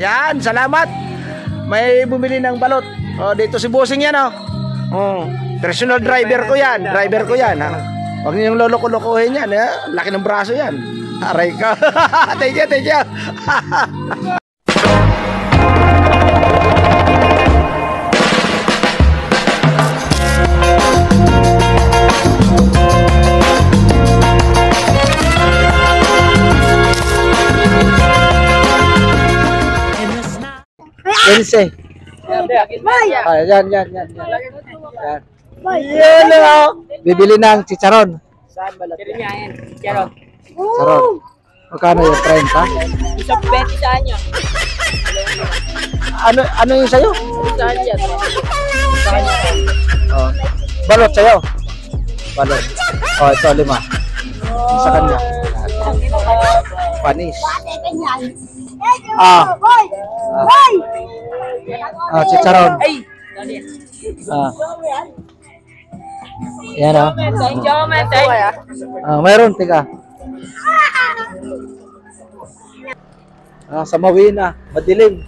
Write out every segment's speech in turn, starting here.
Yan, salamat. May bumili ng balot. Oh, dito si Bossing yan, oh. Oh, personal driver ko yan. Driver ko yan, ha. Huwag niyong loloko-lokohin yan, ha. Laki ng braso yan. Aray ka. Thank you, thank you. Lense. Yan. Yan, oh. Bibili ng chicharon. Saan balot? Chicharon. Chicharon. Magkano yung 30? Isang 20 saan yun? Ano yung sayo? Saan yan? Saan yan? Oh. Balot sayo. Balot. Oh, ito 5. Sa kanya. Panis. Chicharon. Yan, oh. Mayroon, tika. Sa Mawina, madilim.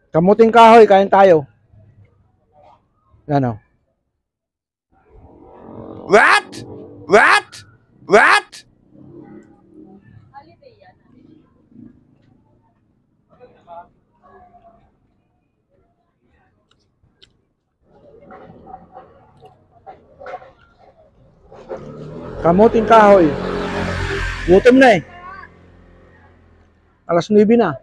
Kamuting kahoy, kain tayo. Ano? What? Kamuting kahoy. Gutom na eh. Alas 9 na.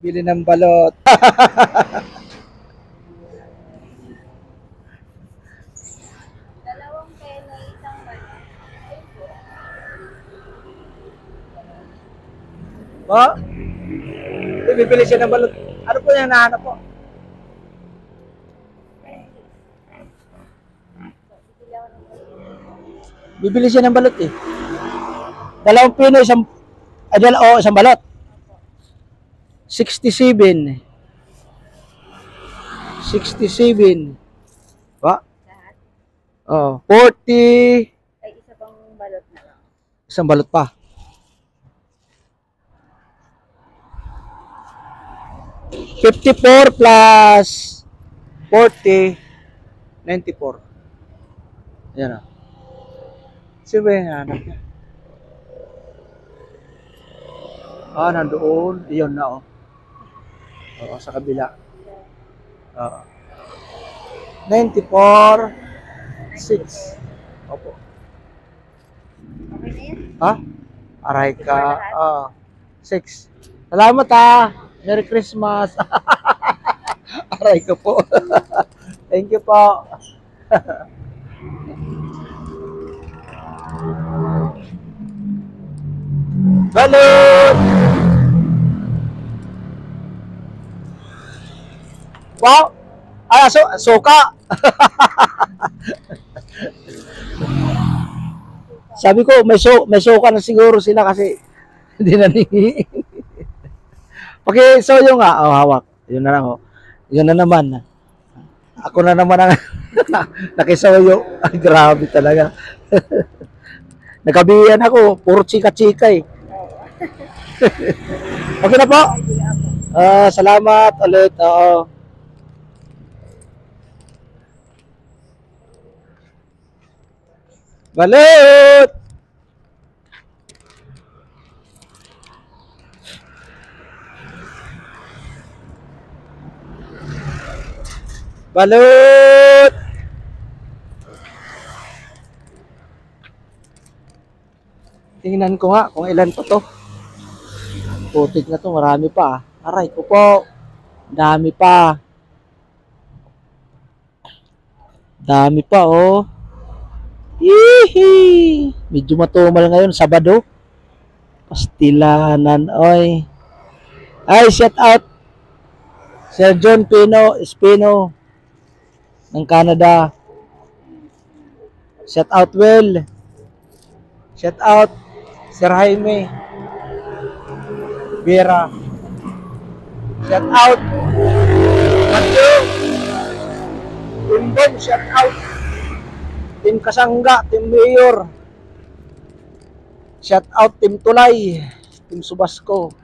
Bili ng balot. Oh? Bibili siya ng balot. Ano po yung nahanap po? Bibili siya ng balot eh. 2 pino, isang balot. 67. Ba? Oh, 40. Ay, isa pang balot na lang. Isang balot pa. 54 plus 40, 94. Yan o. Sino ba yung hanap niya? Nandoon. Iyon na o. Oo, sa kabila. Oo. 94, 6. Opo. Ha? Aray ka. 6. Salamat ha. Merry Christmas. Aray ko po. Thank you po. Balot! Wow! Suka! Sabi ko, may suka na siguro sila kasi hindi na ningi. Pakisayo nga, hawak. Yun na lang, Yun na naman. Ako na naman ang nakisayo. Ay, grabe talaga. Nagkabihan ako, puro chika-chika eh. Okay na po? Salamat ulit. Oo. Balot! Balot! Tingnan ko nga kung ilan pa to. Putik na to, marami pa. Aray ko po. Dami pa. Dami pa oh. Hihi! Medyo matumal ngayon, Sabado. Pastilanan, oy. Ay, shout out Sir John Espino ng Canada. Shout out Will. Shout out Sir Jaime. Vera. Shout out. Matyo. Team Bon, shout out. Team Kasangga, Team Mayor. Shout out Team Tulay, Team Subasco.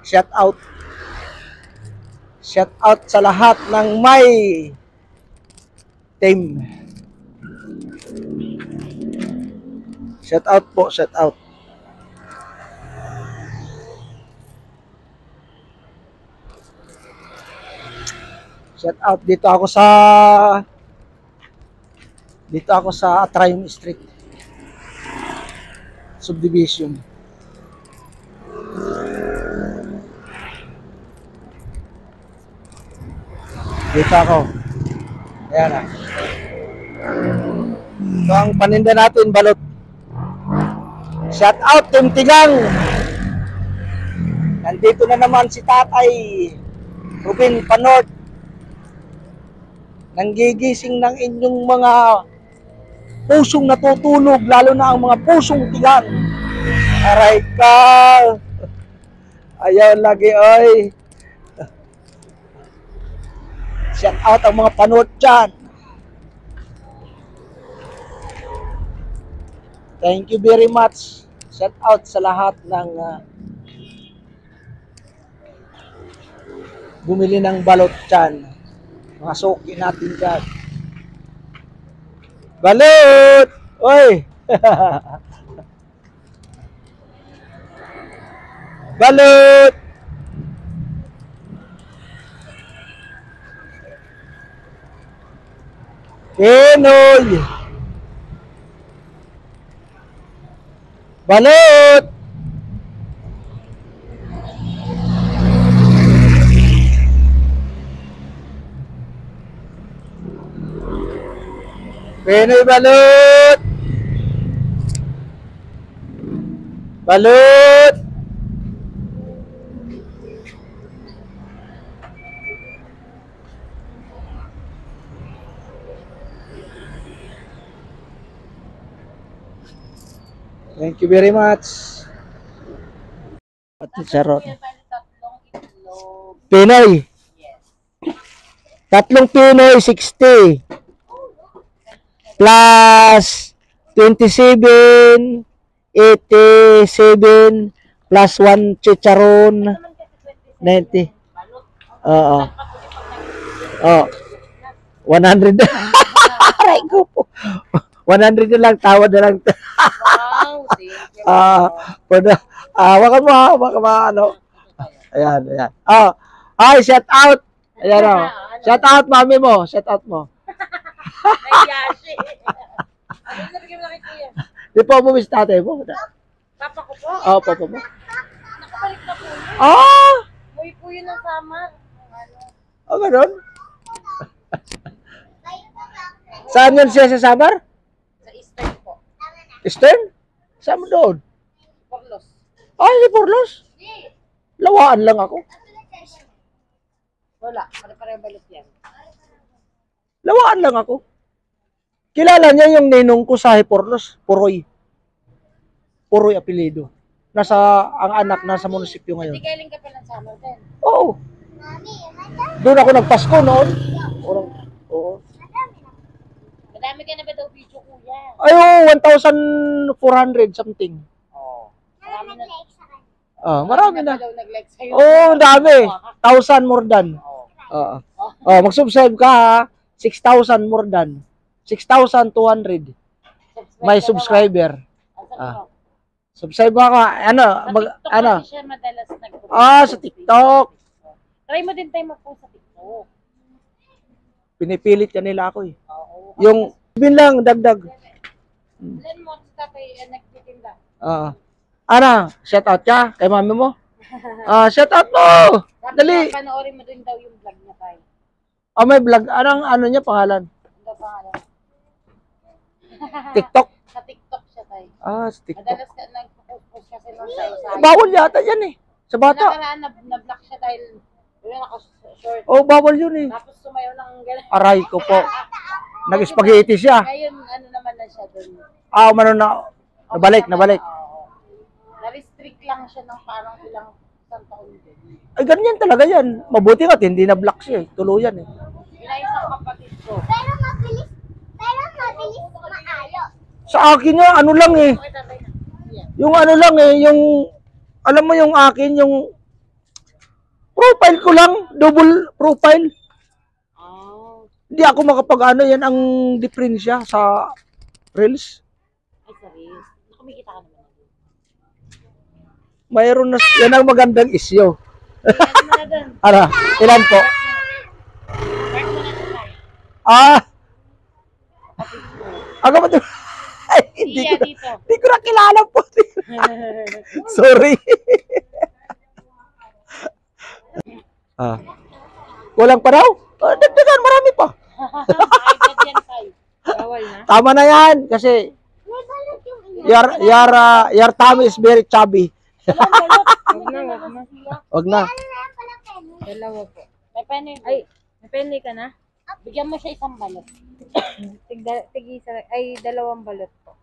Shout out. Shout out sa lahat ng may team. Shout out po, shout out. Shout out dito ako sa Atrium Street Subdivision. Dito ako. Ayan na. Ito ang paninda natin, balot. Shout out Team Tigang. Nandito na naman si Tatay Ruben Panort. Nanggigising ng inyong mga pusong natutulog, lalo na ang mga pusong tigang. Aray ka. Ayaw lagi, oy. Shout out ang mga panood dyan. Thank you very much. Shout out sa lahat ng bumili ng balot dyan. Mga suki natin dyan. Balot! Oy! Balot! Pinoy! Balot! Pinoy balot! Balot! Thank you very much. At charot. Pinoy. Tatlong Pinoy 60. Plus 27, 87, plus 1 chicharon, 90. Oo. Oh. 100. Aray ko po. 100 na lang, tawad na lang. Wow, thank you. Waka mo, ano. Ayan, ayan. Oh, ay, shout out. Ayan, oh. Shout out, mami mo. Shout out mo. Nahiyashi. Ano na bigyan mo na kay Kuya? Di po mo, miss tatay mo. Papa ko po? Oo, papa mo. Nakabalik na po yun. Ah! Uy po yun ang sama. Oh, ganun? Saan yun siya sa Samar? Sa Eastern po. Eastern? Saan mo doon? Porlos. Ay, si Porlos? Lawaan lang ako. Wala. Pare-pareho balot yan. Lawaan lang ako. Kilala niya yung ninong ko sa Porlos, Puroy. Puroy apelido. Ang anak nasa munisipyo ngayon. Hindi galing ka pa ng summer din. Oo. Doon ako nagpasko noon. Oo. Madami ka na ba daw video, Kuya? Ay, 1,400 something. Oo. Marami na. Marami na. Daw nag-like sa'yo. Oo, dami. 1,000 more than. Oo. Mag-subscribe ka ha. 6,000 more than. 6,200. May subscriber. Subscribe ako. Ano? Kasi siya madalas nag-post. Sa TikTok. Try mo din tayo mag-post sa TikTok. Pinipilit ka nila ako eh. Oo. Yung bin lang, dagdag. Ilan mo sa tatay nagtitinda? Shout out ka kay mami mo. Shout out mo. Dali. Panoorin mo din daw yung vlog niya tayo. May vlog. Ano niya pangalan? Ano pangalan? TikTok. Sa TikTok siya tayo. Sa TikTok. Madalas ka nag-post kasi nung sa usahay. Bawal yata yan eh. Sa bata. Nakaraan na-block siya dahil yun naka-short. Bawal yun eh. Tapos sumayaw ng gano'n. Aray ko po. Nag-spaghetti siya. Ngayon, ano naman na siya doon. Nabalik. Oo. Na-restrict lang siya ng parang ilang isang taon din. Ay, ganyan talaga yan. Mabuti nga, hindi na black siya eh. Tuluyan eh. Ila isang kapatid ko. Pero mabilis maayo. Sa akin nga, ano lang eh. Okay, tatay na. Yan. Yung ano lang eh, yung, alam mo yung akin, yung profile ko lang, double profile. Oh. Hindi ako makapag ano, yan ang diferensya sa Reels. Ay, serious. Nakumikita ka naman. Mayroon na, yan ang magandang issue. Ano na doon? Ano, ilan po? Start mo na tayo. Ah, ako ba ito? Ay, Iya, dito. hindi ko na kilala po. Sorry. Ah. Walang pa daw? Ah, dagdagan, marami pa. Nakaibat yan tayo. Bawal na. Tama na yan, kasi May balot yung ina. your tummy is very chubby. Huwag na, huwag na. Wag na. Ano na yan pala peno? Dalawa po. May penny. Ay, may penny ka na? Bigyan mo siya isang balot. Tig-isa, ay dalawang balot po.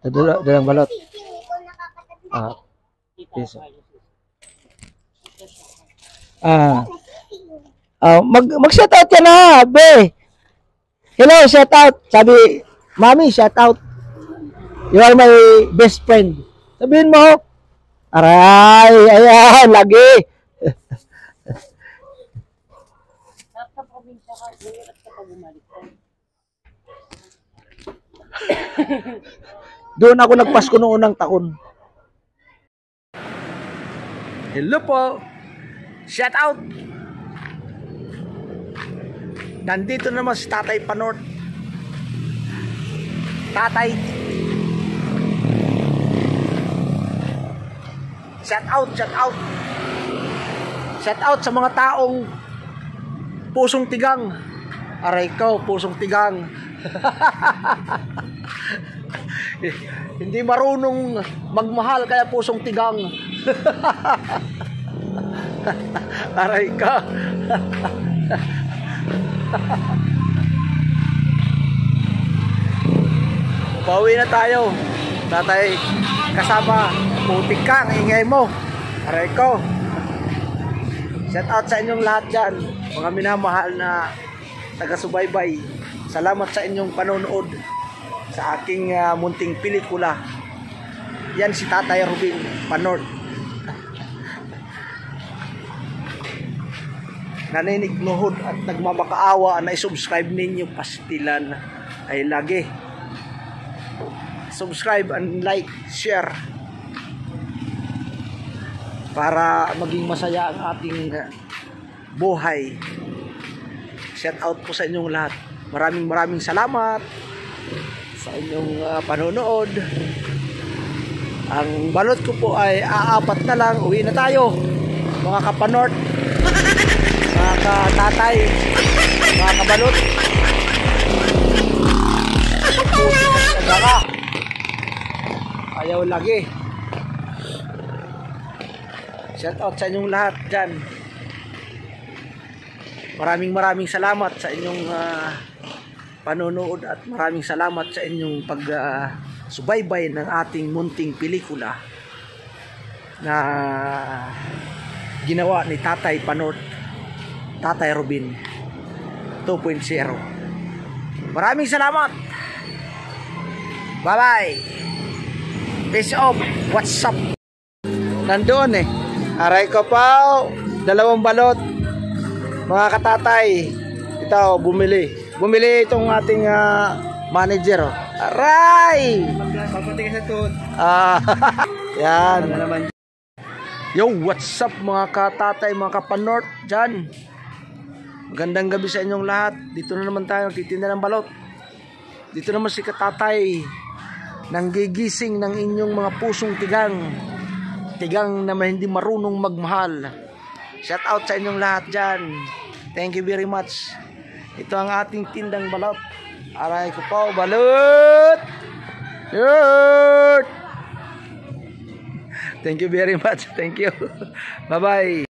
Dalang balot. Sising ko nakakatagin. Ah, Dito. Piso. Mag-shout out ka na, be. Hello, shout out. Sabi, Mami, shout out. You are my best friend. Sabihin mo, aray, ayan, lagi. Sa probinsya ka, at kapag bumalik ka. Doon ako nagpasko noong unang taon. Hello po. Shout out. Nandito naman si Tatay Panort. Tatay. Shout out, shout out. Shout out sa mga taong pusong tigang. Aray ko, pusong tigang. Hindi marunong magmahal kaya pusong tigang. Aray ka. Pauwi na tayo. Tatay, kasama, putik ka, ang ingay mo. Aray ko. Shout out sa inyong lahat dyan, mga minamahal na taga-subaybay. Salamat sa inyong panonood sa aking munting pelikula. Yan si Tatay Robin Panort. Naninignuhod at nagmamakaawa na i-subscribe ninyo Pastilan ay lagi. Subscribe and like, share para maging masaya ang ating buhay. Shout out po sa inyong lahat. Maraming salamat sa inyong panonood. Ang balot ko po ay aapat na lang. Uwi na tayo, mga kapanort, mga katatay, mga kabalot. Ayaw lagi. Shout out sa inyong lahat dyan. Maraming salamat sa inyong panonood at maraming salamat sa inyong pag-subaybay ng ating munting pelikula na ginawa ni Tatay Panort, Tatay Robin 2.0. Maraming salamat. Bye bye. Peace off. What's up? Nandoon eh. Aray ko pa, dalawang balot. Mga katatay, ito bumili itong ating manager. Oh. Aray! Papatingin sa tuhod. Yan. Yo, what's up mga katatay, mga kapanort dyan. Magandang gabi sa inyong lahat. Dito na naman tayo, titinda ng balot. Dito naman si katatay, nanggigising ng inyong mga pusong tigang. Tigang na hindi marunong magmahal. Shout out sa inyong lahat dyan. Thank you very much. Ito ang ating tindang balot. Aray ko po, balot! Thank you very much. Thank you. Bye-bye.